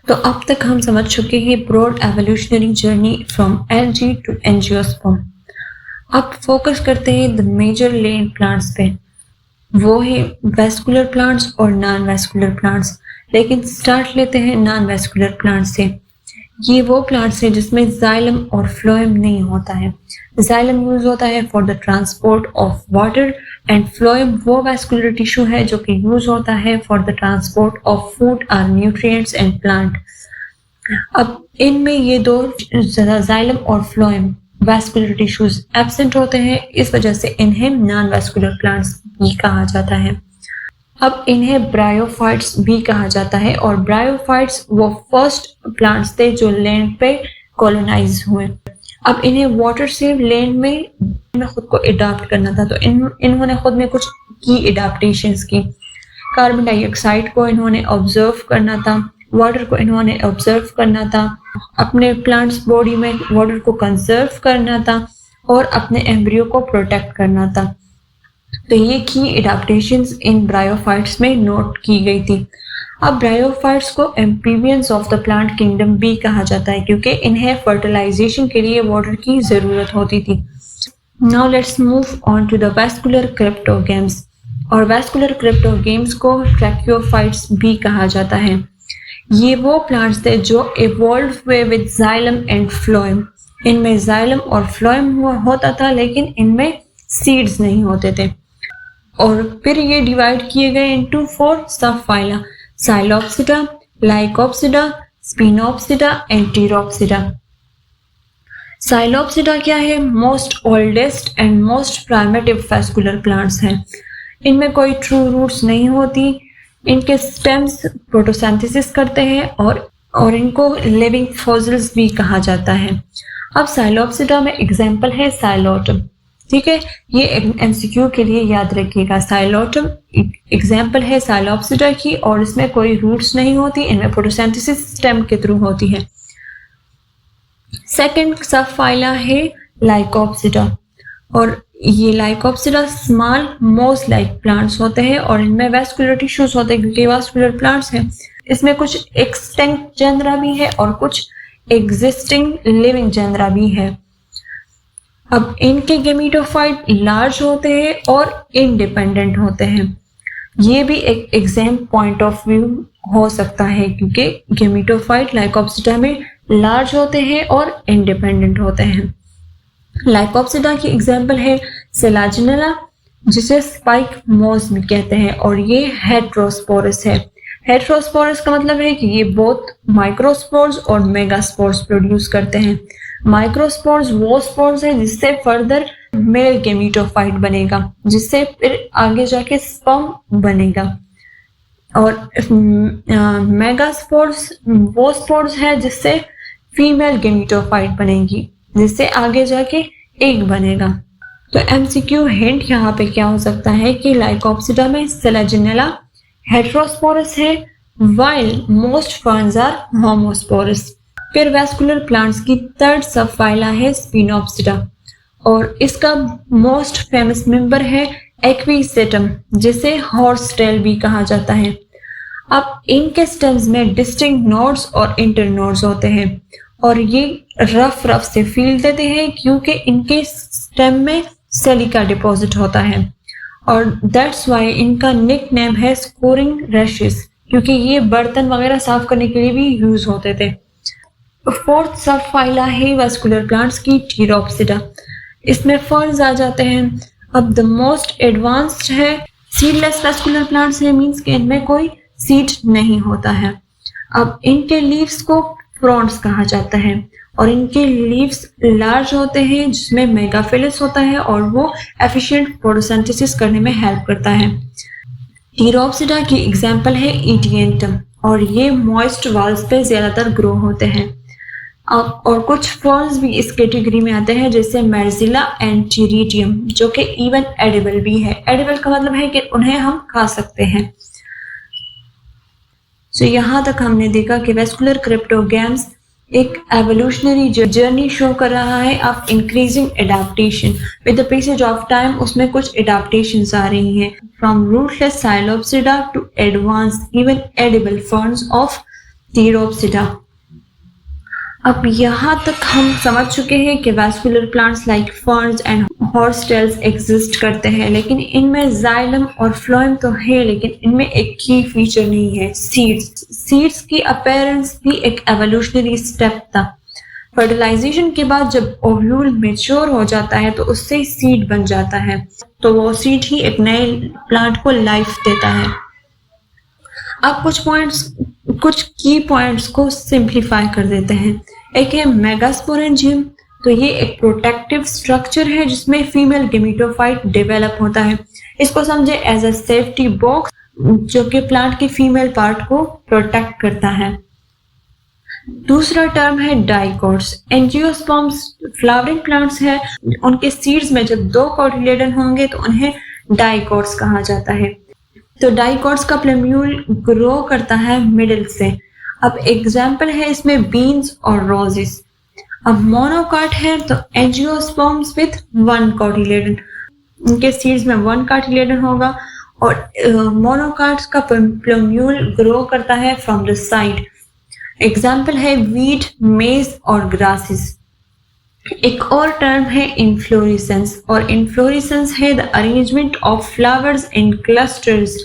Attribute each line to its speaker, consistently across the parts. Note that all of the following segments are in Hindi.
Speaker 1: तो अब तक हम समझ चुके हैं broad evolutionary journey from algae to angiosperm. अब फोकस करते हैं द मेजर लैंड प्लांट्स पे, वो है वेस्कुलर प्लांट्स और नॉन वेस्कुलर प्लांट्स। लेकिन स्टार्ट लेते हैं नॉन वेस्कुलर प्लांट्स से। ये वो प्लांट्स हैं जिसमें जाइलम और फ्लोएम नहीं होता है। जाइलम यूज होता है for the transport of water and phloem वो वेस्कुलर टिश्यू है जो कि यूज होता है for the transport of food और न्यूट्रिएंट्स एंड प्लांट। अब इनमें ये दो जाइलम और फ्लोएम वेस्कुलर टिश्यूज एब्सेंट होते हैं, इस वजह से इन्हें नॉन वेस्कुलर प्लांट्स भी कहा जाता है। अब इन्हें ब्रायोफाइट्स भी कहा जाता है और ब्रायोफाइट्स वो फर्स्ट प्लांट्स थे जो लैंड पे कॉलोनाइज हुए। अब इन्हें वाटर से लैंड में खुद को अडॉप्ट करना था, तो इन्होंने खुद में कुछ की अडॉप्टेशंस की। कार्बन डाइऑक्साइड को इन्होंने ऑब्जर्व करना था, वाटर को इन्होंने ऑब्जर्व करना था, अपने प्लांट्स बॉडी में वाटर को कंजर्व करना था और अपने एम्ब्रियो को प्रोटेक्ट करना था। तो ये की एडाप्टेशंस इन ब्रायोफाइट्स में नोट की गई थी। अब ब्रायोफाइट्स को amphibians of the plant kingdom भी कहा जाता है क्योंकि इन्हें फर्टिलाइजेशन के लिए वाटर की जरूरत होती थी। Now let's move on to the vascular cryptogams. और वेस्कुलर क्रिप्टोगेम्स को ट्रैकियोफाइट्स भी कहा जाता है। ये वो प्लांट्स थे जो इवॉल्व हुए विद जाइलम एंड फ्लोएम। इनमें जाइलम और फ्लोएम होता था लेकिन इनमें सीड्स नहीं होते थे। और फिर ये डिवाइड किए गए into 4 sub phyla, Psilopsida, Lycopsida, Sphenopsida and Pteropsida. Psilopsida क्या है? Most oldest and most primitive vascular plants हैं। इनमें कोई ट्रू रूट्स नहीं होती, इनके स्टेम्स फोटोसिंथेसिस करते हैं और इनको लिविंग फॉसिल्स भी कहा जाता है। अब साइलोप्सिडा में एग्जाम्पल है साइलोटम, ठीक है, ये एमसीक्यू के लिए याद रखिएगा। साइलोटम एग्जाम्पल है साइलोप्सिडा की और इसमें कोई रूट्स नहीं होती, इनमें फोटोसिंथेसिस स्टेम के थ्रू होती है। सेकंड सब फाइला है लाइकोप्सिडा और ये लाइकोप्सिडा स्मॉल मोस लाइक प्लांट्स होते हैं और इनमें वेस्कुलर टिश्यूज होते हैं क्योंकि वेस्कुलर प्लांट्स हैं। इसमें कुछ एक्सटिंक्ट जेनरा भी है और कुछ एग्जिस्टिंग लिविंग जेनरा भी है। अब इनके गेमिटोफाइट लार्ज होते हैं और इंडिपेंडेंट होते हैं। ये भी एक एग्जाम पॉइंट ऑफ व्यू हो सकता है क्योंकि गेमिटोफाइट लाइकोप्सिडा में लार्ज होते हैं और इंडिपेंडेंट होते हैं। लाइकोप्सिडा की एग्जाम्पल है सेलाजिनेला, जिसे स्पाइक मोस भी कहते हैं, और ये हेट्रोस्पोरस है। हेट्रोस्पोरस का मतलब है कि ये बोथ माइक्रोस्पोर्स और मेगास्पोर्स प्रोड्यूस करते हैं। माइक्रोस्पोर्स वो स्पोर्स है जिससे फर्दर मेल गेमिटोफाइट बनेगा, जिससे फिर आगे जाके स्पर्म बनेगा। और मेगास्पोर्स वो स्पोर्स है जिससे फीमेल गेमिटोफाइट बनेगी, जिससे आगे जाके एग बनेगा। तो एमसीक्यू हिंट यहाँ पे क्या हो सकता है कि लाइकोप्सिडा में सेलाजिनेला हेट्रोस्पोरस है while most ferns are homosporous। फिर वेस्कुलर प्लांट्स की थर्ड सब फाइला है स्पिनोप्सिडा और इसका मोस्ट फेमस मेंबर है एक्विसेटम, जिसे हॉर्स टेल भी कहा जाता है। अब इनके स्टेम्स में डिस्टिंक्ट नोड्स और इंटरनोड्स होते हैं और ये रफ से फील देते हैं क्योंकि इनके स्टेम में सिलिका डिपॉजिट होता है और दैट्स वाई इनका निक नेम है स्कोरिंग रैशेस, क्योंकि ये बर्तन वगैरह साफ करने के लिए भी यूज होते थे। फोर्थ सब फाइला है वेस्कुलर प्लांट्स की टीरोप्सिडा। इसमें फर्न्स आ जाते हैं। अब द मोस्ट एडवांस्ड है सीडलेस वेस्कुलर प्लांट्स है, मींस कि इनमें कोई सीड नहीं होता है। अब इनके लीव्स को फ्रॉन्ट्स कहा जाता है और इनके लीव्स लार्ज होते हैं जिसमें मेगाफिलस होता है और वो एफिशिएंट फोटोसिंथेसिस करने में हेल्प करता है। टीरोप्सिडा की एग्जाम्पल है इडियंटम और ये मॉइस्ट वाल्स पे ज्यादातर ग्रो होते हैं। और कुछ फर्न्स भी इस कैटेगरी में आते हैं जैसे मेर्जिला एंड टीरिडियम, जो कि इवन एडिबल भी है। एडिबल का मतलब है कि उन्हें हम खा सकते हैं। सो यहाँ तक हमने देखा कि वेस्कुलर क्रिप्टोगैम्स एक एवोल्यूशनरी जर्नी शो कर रहा है of increasing adaptation with the passage of time. उसमें कुछ एडाप्टेशंस आ रही हैं from rootless Psilopsida to advance even edible ferns of Theropsida। अब यहाँ तक हम समझ चुके हैं कि vascular plants like ferns and horsetails exist करते हैं, लेकिन इनमें जाइलम और फ्लोएम तो है, लेकिन इनमें एक की फीचर नहीं है, सीड्स। सीड्स की अपीयरेंस भी एक एवोल्यूशनरी स्टेप था। फर्टिलाइजेशन के बाद जब ओव्यूल मैच्योर हो जाता है तो उससे सीड बन जाता है, तो वो सीड ही एक नए प्लांट को लाइफ देता है। अब कुछ की पॉइंट्स को सिंप्लीफाई कर देते हैं। एक है मेगास्पोरेंजियम, तो ये एक प्रोटेक्टिव स्ट्रक्चर है जिसमें फीमेल गेमेटोफाइट डेवलप होता है। इसको समझे एज अ सेफ्टी बॉक्स जो कि प्लांट के फीमेल पार्ट को प्रोटेक्ट करता है। दूसरा टर्म है डाइकोट्स। एंजियोस्पर्म्स फ्लावरिंग प्लांट्स है, उनके सीड्स में जब 2 कोटिलेडन होंगे तो उन्हें डाइकोट्स कहा जाता है। तो डाइकोट्स का प्लम्यूल ग्रो करता है मिडिल से। अब एग्जाम्पल है इसमें बीन्स और रोजेस। अब मोनोकाट है तो एंजियोस्पर्म्स विथ 1 कोटिलेडन, उनके सीड्स में 1 कोटिलेडन होगा और मोनोकाट्स का प्लम्यूल ग्रो करता है फ्रॉम द साइड। एग्जाम्पल है वीट, मेज और ग्रासेस। एक और टर्म है इन्फ्लोरेसेंस, और इन्फ्लोरेसेंस है the arrangement of flowers in clusters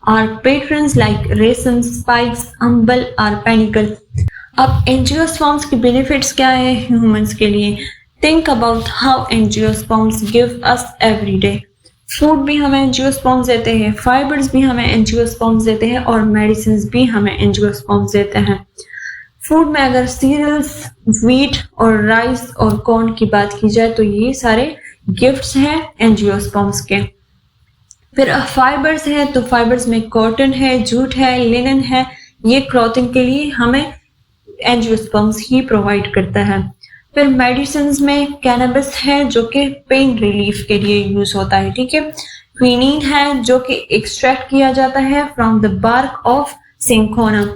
Speaker 1: और पैटर्न्स लाइक रेसम्स, स्पाइक्स, अम्बल और पेनिकल। अब एंजियोस्पर्म्स के बेनिफिट्स क्या है ह्यूमंस के लिए? Think about how angiosperms give us every day. Food भी हमें एंजियोस्पर्म्स देते हैं, फाइबर्स भी हमें एंजियोस्पर्म्स देते हैं और मेडिसिन भी हमें एंजियोस्पर्म्स देते हैं। फूड में अगर सीरियल्स, व्हीट और राइस और कॉर्न की बात की जाए तो ये सारे गिफ्ट्स हैं एंजियोस्पर्म्स के। फिर फाइबर्स है तो फाइबर्स में कॉटन है, जूट है, लिनन है, ये क्लॉथिंग के लिए हमें एंजियोस्पर्म्स ही प्रोवाइड करता है। फिर मेडिसिन में कैनबिस है जो कि पेन रिलीफ के लिए यूज होता है, ठीक है। क्विनीन है जो कि एक्सट्रैक्ट किया जाता है from the bark of cinchona,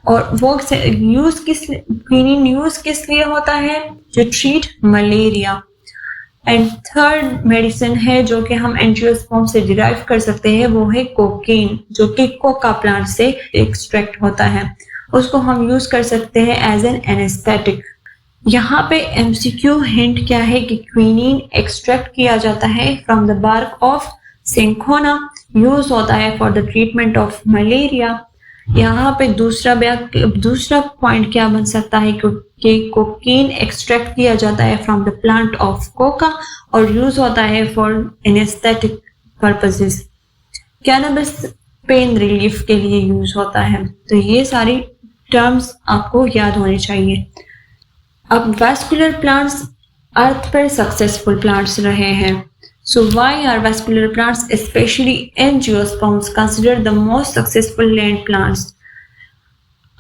Speaker 1: और वो क्विनीन यूज किस लिए होता है? जो treat malaria. And third medicine है जो कि हम एंजियोस्पर्म से डिराइव कर सकते हैं, वो है कोकेन, जो कि कोका प्लांट से एक्सट्रैक्ट होता है। उसको हम यूज कर सकते हैं एज एन एनेस्थेटिक। यहाँ पे एमसीक्यू हिंट क्या है कि क्विनीन एक्सट्रैक्ट किया जाता है from the bark of cinchona, use होता है for the treatment of malaria. यहाँ पे दूसरा पॉइंट क्या बन सकता है कि कोकीन एक्सट्रैक्ट किया जाता है from the plant of Coca और यूज होता है for anaesthetic purposes. Cannabis pain relief के लिए यूज होता है। तो ये सारी टर्म्स आपको याद होने चाहिए। अब वैस्कुलर प्लांट्स अर्थ पर सक्सेसफुल प्लांट्स रहे हैं। So why are vascular plants, especially angiosperms, considered the most successful land plants?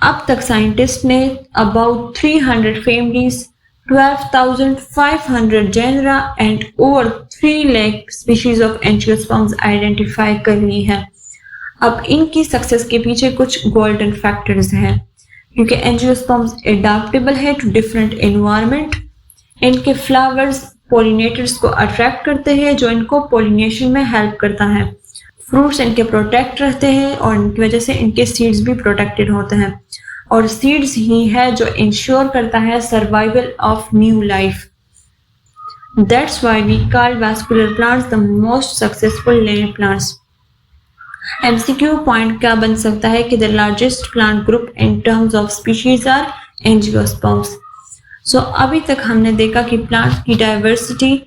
Speaker 1: अब तक साइंटिस्ट ने about 300 families, 12,500 genera and over 3 lakh species of angiosperms identify कर ली है। अब इनकी सक्सेस के पीछे कुछ गोल्डन फैक्टर्स हैं, क्योंकि एंजियोस्पर्म्स एडाप्टेबल है टू डिफरेंट एनवायरनमेंट। इनके फ्लावर्स पॉलिनेटर्स को अट्रैक्ट करते हैं जो इनको पॉलिनेशन में हेल्प करता है। फ्रूट्स इनके प्रोटेक्ट रहते हैं और इनकी वजह से इनके सीड्स भी प्रोटेक्टेड होते हैं, और सीड्स ही है जो इंश्योर करता है survival of new life. That's why we call vascular plants the most successful land plants. MCQ point क्या बन सकता है कि the largest plant group in terms of species are angiosperms. So अभी तक हमने देखा कि प्लांट्स की डाइवर्सिटी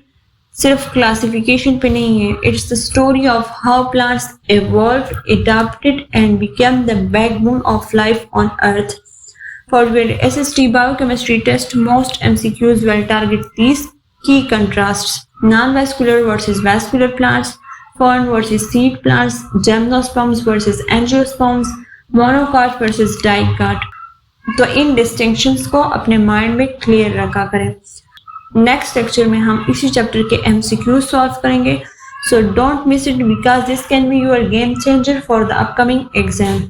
Speaker 1: सिर्फ क्लासिफिकेशन पे नहीं है, it's the story of how plants evolved, adapted and became the backbone of life on earth. For your SST biochemistry test, most MCQs will target these key contrasts: non-vascular versus vascular plants, fern versus seed plants, gymnosperms versus angiosperms, monocot versus dicot. तो इन डिस्टिंक्शंस को अपने माइंड में क्लियर रखा करें। नेक्स्ट लेक्चर में हम इसी चैप्टर के MCQ सॉल्व करेंगे। So don't miss it because this can be your game changer for the upcoming exam.